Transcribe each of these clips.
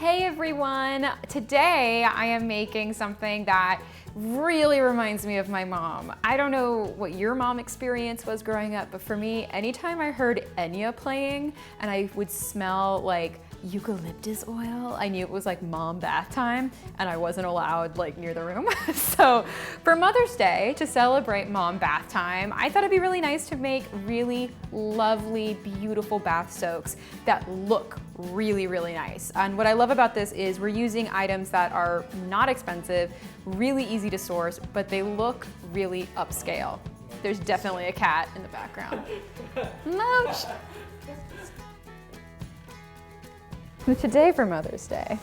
Hey everyone! Today I am making something that really reminds me of my mom. I don't know what your mom experience was growing up, but for me, anytime I heard Enya playing and I would smell like eucalyptus oil, I knew it was like mom bath time and I wasn't allowed like near the room. So for Mother's Day, to celebrate mom bath time, I thought it'd be really nice to make really lovely, beautiful bath soaks that look really, really nice. And what I love about this is we're using items that are not expensive, really easy to source, but they look really upscale. There's definitely a cat in the background. Mooch! So today for Mother's Day,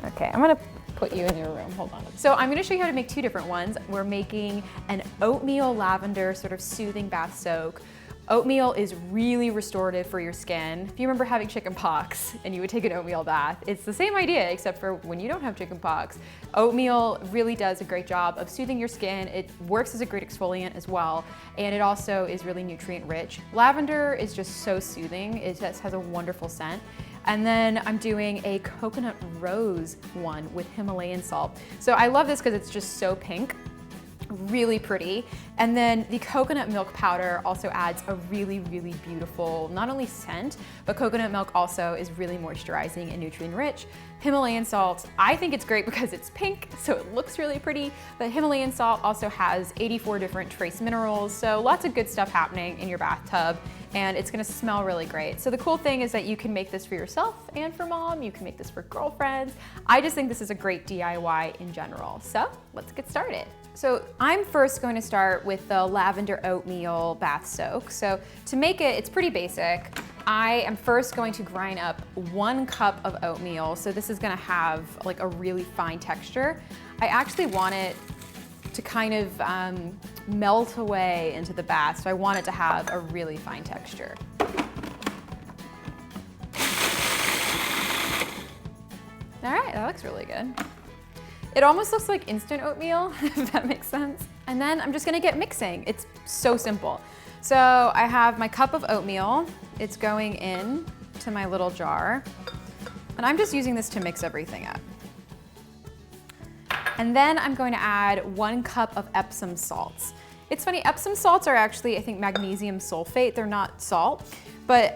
okay, I'm gonna put you in your room, hold on. So I'm gonna show you how to make two different ones. We're making an oatmeal lavender sort of soothing bath soak. Oatmeal is really restorative for your skin. If you remember having chicken pox and you would take an oatmeal bath, it's the same idea except for when you don't have chicken pox. Oatmeal really does a great job of soothing your skin. It works as a great exfoliant as well, and it also is really nutrient rich. Lavender is just so soothing. It just has a wonderful scent. And then I'm doing a coconut rose one with Himalayan salt. So I love this because it's just so pink. Really pretty. And then the coconut milk powder also adds a really, really beautiful, not only scent, but coconut milk also is really moisturizing and nutrient rich. Himalayan salt, I think it's great because it's pink, so it looks really pretty, but Himalayan salt also has 84 different trace minerals, so lots of good stuff happening in your bathtub, and it's gonna smell really great. So the cool thing is that you can make this for yourself and for mom, you can make this for girlfriends. I just think this is a great DIY in general. So let's get started. So I'm first going to start with the lavender oatmeal bath soak. So to make it, it's pretty basic. I am first going to grind up 1 cup of oatmeal. So this is gonna have like a really fine texture. I actually want it to kind of melt away into the bath. So I want it to have a really fine texture. All right, that looks really good. It almost looks like instant oatmeal, if that makes sense. And then I'm just gonna get mixing. It's so simple. So I have my cup of oatmeal. It's going in to my little jar. And I'm just using this to mix everything up. And then I'm going to add 1 cup of epsom salts. It's funny, Epsom salts are actually, I think, magnesium sulfate. They're not salt. But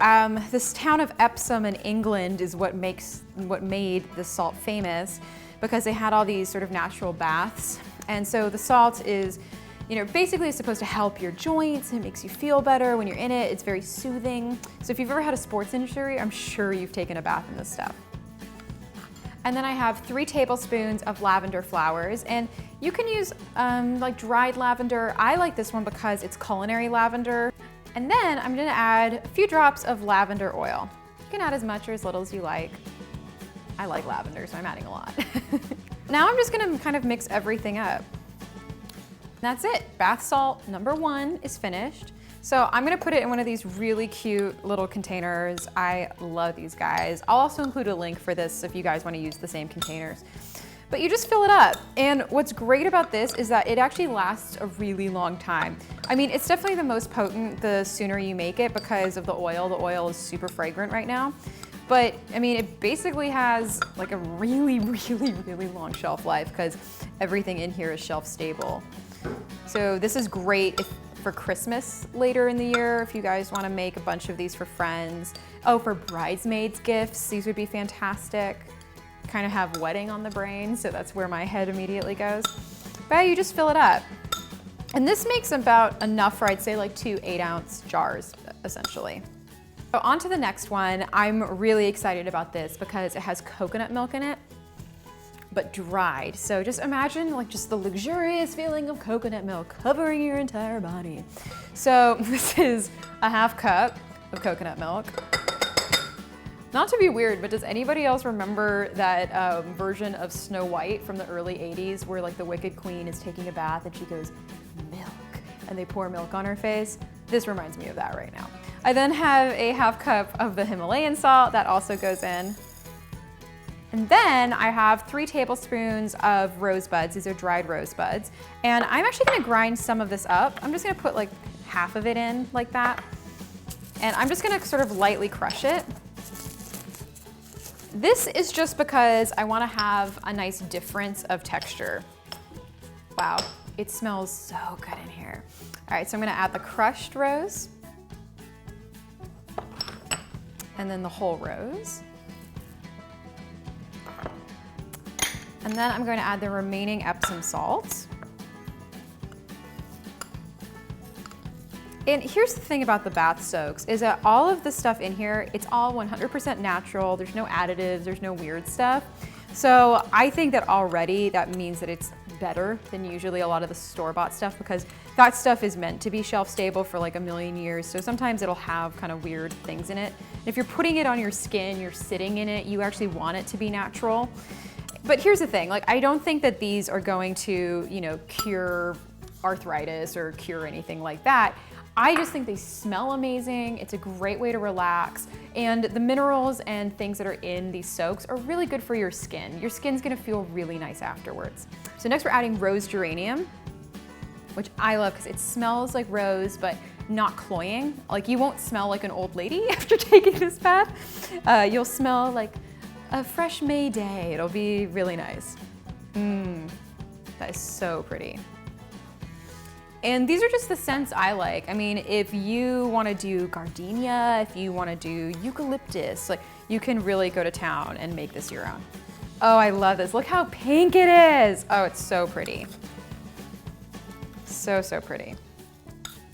this town of Epsom in England is what made the salt famous, because they had all these sort of natural baths. And so the salt is, basically supposed to help your joints. It makes you feel better when you're in it. It's very soothing. So if you've ever had a sports injury, I'm sure you've taken a bath in this stuff. And then I have 3 tablespoons of lavender flowers, and you can use like dried lavender. I like this one because it's culinary lavender. And then I'm gonna add a few drops of lavender oil. You can add as much or as little as you like. I like lavender, so I'm adding a lot. Now I'm just gonna kind of mix everything up. That's it. Bath salt number 1 is finished. So I'm gonna put it in one of these really cute little containers. I love these guys. I'll also include a link for this if you guys wanna use the same containers. But you just fill it up. And what's great about this is that it actually lasts a really long time. I mean, it's definitely the most potent the sooner you make it because of the oil. The oil is super fragrant right now. But I mean, it basically has like a really, really, really long shelf life because everything in here is shelf stable. So this is great for Christmas later in the year, if you guys want to make a bunch of these for friends. Oh, for bridesmaids gifts, these would be fantastic. Kind of have wedding on the brain, so that's where my head immediately goes. But you just fill it up. And this makes about enough for, I'd say, like 2 8-ounce jars, essentially. So on to the next one. I'm really excited about this because it has coconut milk in it, but dried. So just imagine like just the luxurious feeling of coconut milk covering your entire body. So this is a 1/2 cup of coconut milk. Not to be weird, but does anybody else remember that version of Snow White from the early 80s where like the Wicked Queen is taking a bath and she goes, milk, and they pour milk on her face? This reminds me of that right now. I then have a 1/2 cup of the Himalayan salt that also goes in. And then I have 3 tablespoons of rosebuds. These are dried rosebuds. And I'm actually gonna grind some of this up. I'm just gonna put like half of it in like that. And I'm just gonna sort of lightly crush it. This is just because I want to have a nice difference of texture. Wow, it smells so good in here. All right, so I'm gonna add the crushed rose and then the whole rose. And then I'm going to add the remaining Epsom salts. And here's the thing about the bath soaks, is that all of the stuff in here, it's all 100% natural. There's no additives, there's no weird stuff. So I think that already that means that it's better than usually a lot of the store-bought stuff, because that stuff is meant to be shelf stable for like a million years. So sometimes it'll have kind of weird things in it. And if you're putting it on your skin, you're sitting in it, you actually want it to be natural. But here's the thing, like I don't think that these are going to, you know, cure arthritis or cure anything like that. I just think they smell amazing. It's a great way to relax. And the minerals and things that are in these soaks are really good for your skin. Your skin's gonna feel really nice afterwards. So next we're adding rose geranium, which I love because it smells like rose, but not cloying. Like you won't smell like an old lady after taking this bath. You'll smell like a fresh May day. It'll be really nice. That is so pretty. And these are just the scents I like. I mean, if you wanna do gardenia, if you wanna do eucalyptus, like you can really go to town and make this your own. Oh, I love this. Look how pink it is. Oh, it's so pretty. So, so pretty.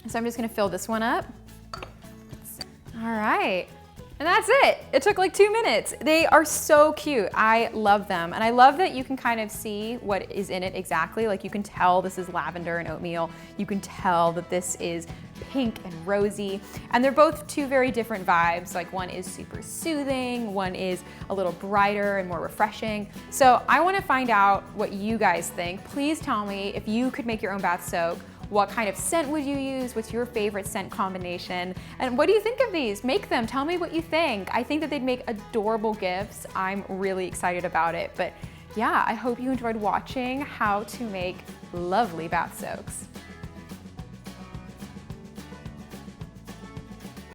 So I'm just gonna fill this one up. All right. And that's it. It took like 2 minutes. They are so cute. I love them. And I love that you can kind of see what is in it exactly. Like you can tell this is lavender and oatmeal. You can tell that this is pink and rosy. And they're both two very different vibes. Like one is super soothing, one is a little brighter and more refreshing. So I wanna find out what you guys think. Please tell me if you could make your own bath soak. What kind of scent would you use? What's your favorite scent combination? And what do you think of these? Make them, tell me what you think. I think that they'd make adorable gifts. I'm really excited about it. But yeah, I hope you enjoyed watching how to make lovely bath soaks.